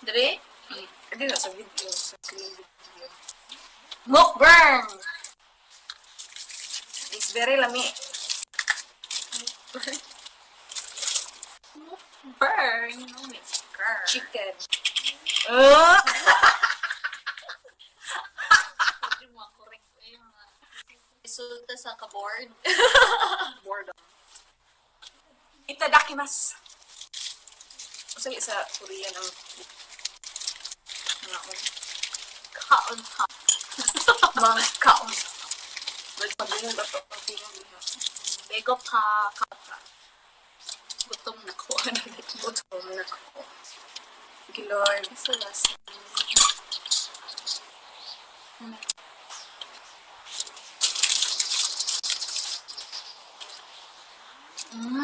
Dre? Hindi na sa video. Sa video. Mukbang! It's very lami. Mukbang! No, it's girl. Chicken. Pwede mo correct ko yung mga resulta sa kaboard. Boredom. Itadakimasu. Kasi sa Korean ang mga Kaon ha. mga kaon. Well, pag-inom ba ito? Pag-inom ba ito? Bego pa. Kata. Gutom na ko. Gutom na ako. Thank you, Lord. Sa last Ano?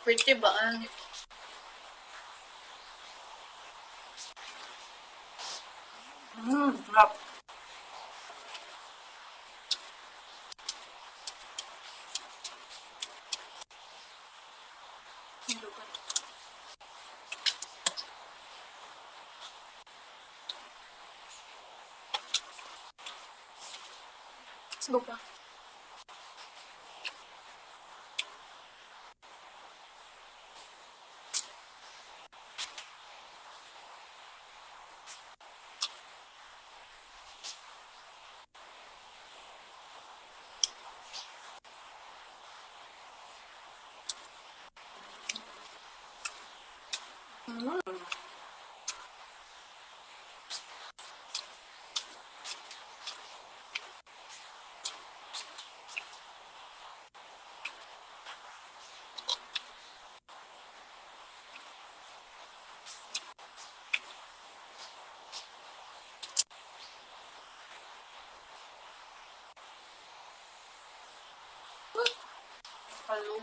Pretty ba? Sarap. Subo pa. Hello.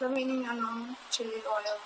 Daming chili oil.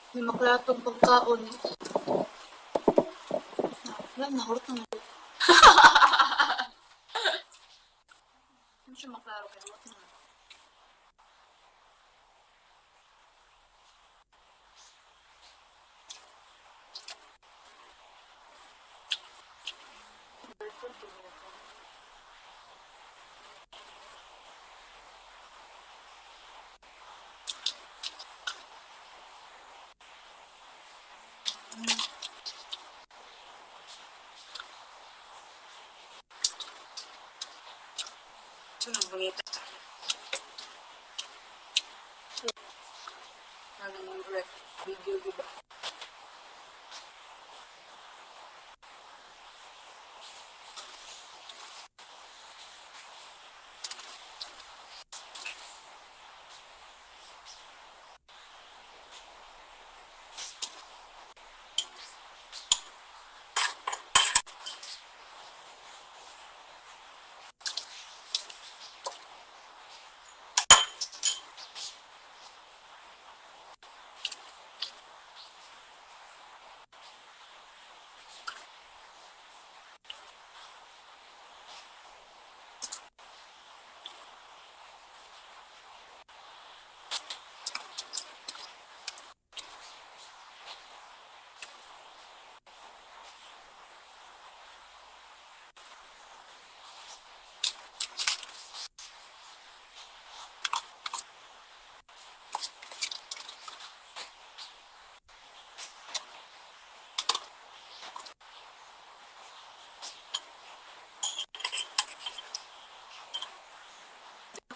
May maklatong pagkaon. Wala, nahurot na nalito. Ano siya maklaro kaya hurot na. Ito na bonita. Anong rep video, diba?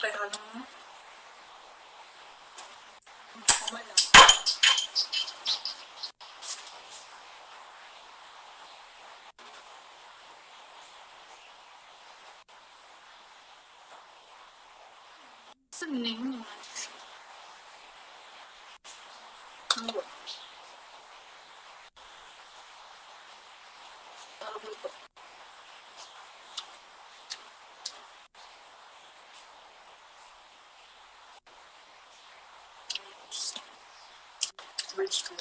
Kaya lang. Tama lang. Sening naman. Ano ba? Ano ba ito? Bridge to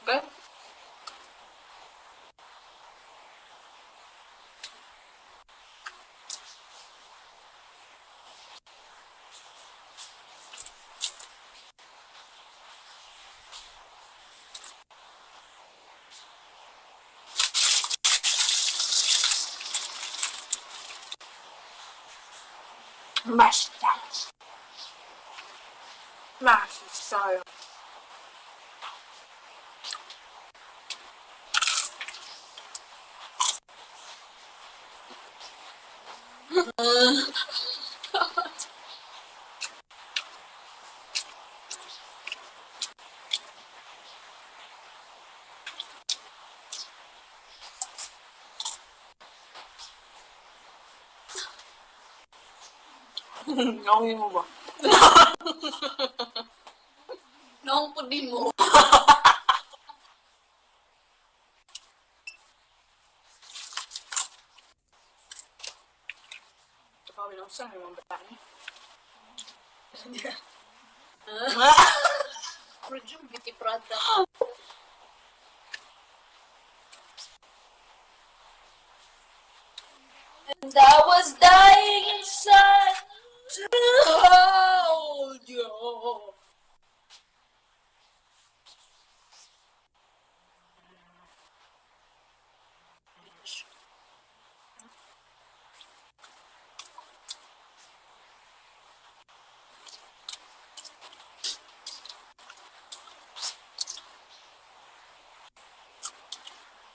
okay? Mash that. Mash style. Nakawin mo ba? Nakupudin mo. Nakawin ako sa mga batang. Produce beauty product. And I was dying inside to hold you.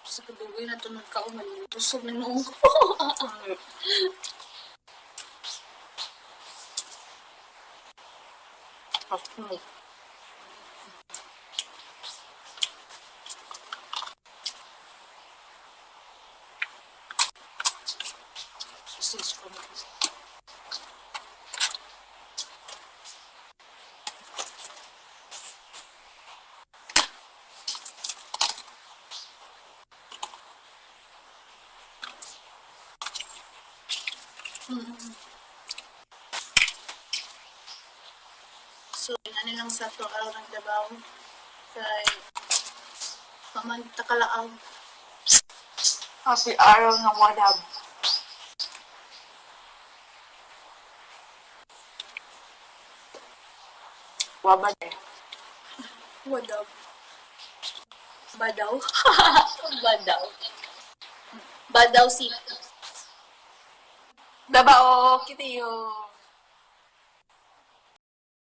Sa kadugoy na ito nagkauman, busog na noong ko. Ako. Mm. So, ano lang sa to araw ng Davao. Kay paman takalaaw. Kasi araw ng wadab. Wabad eh. Wadaw. Badaw. Badaw. Badaw City. Dabao, kitiyo.